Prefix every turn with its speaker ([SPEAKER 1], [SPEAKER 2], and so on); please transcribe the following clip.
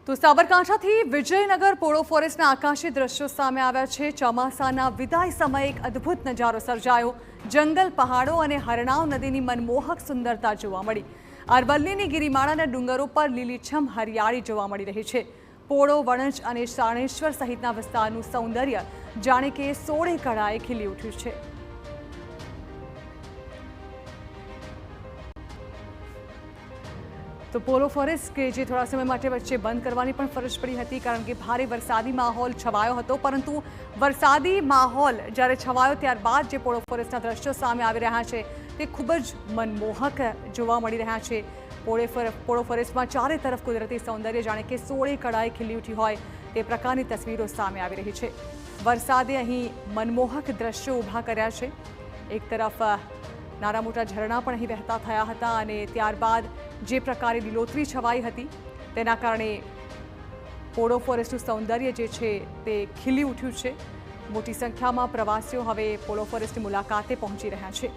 [SPEAKER 1] તો સાબરકાંઠાથી વિજયનગર પોળો ફોરેસ્ટના આકાશી દ્રશ્યો સામે આવ્યા છે। ચોમાસાના વિદાય સમયે એક અદ્ભુત નજારો સર્જાયો। જંગલ, પહાડો અને હરણાવ નદીની મનમોહક સુંદરતા જોવા મળી। અરવલ્લીની ગિરિમાળાના ડુંગરો પર લીલીછમ હરિયાળી જોવા મળી રહી છે। પોળો, વણજ અને શાણેશ્વર સહિતના વિસ્તારનું સૌંદર્ય જાણે કે સોળે કળાએ ખીલી ઉઠ્યું છે। तो पोलो फॉरेस्ट के जे थोड़ा समय माटे वच्चे बंद करवानी पण फरज पड़ी हती कारण के भारे वरसादी माहौल छवायो हतो। परंतु वरसादी माहौल ज्यारे छवायो त्यारबाद जे पोलो फॉरेस्टना दृश्यो सामे आवी रह्या छे ते खूब ज मनमोहक जोवा मळी रह्या छे। पोळो फॉरेस्टमां चारे तरफ कुदरती सौंदर्य जाणे के सोळे कळाए खिली उठी होय ते प्रकारनी तस्वीरो सामे आवी रही छे। वरसादे अहीं मनमोहक दृश्यो ऊभा कर्या छे। एक तरफ नाना मोटा झरણા પણ અહીં વહેતા થયા હતા અને ત્યારબાદ જે પ્રકારે લીલોતરી છવાઈ હતી તેના કારણે પોળો ફોરેસ્ટનું સૌંદર્ય જે છે તે ખીલી ઉઠ્યું છે। મોટી સંખ્યામાં પ્રવાસીઓ હવે પોળો ફોરેસ્ટની મુલાકાતે પહોંચી રહ્યા છે।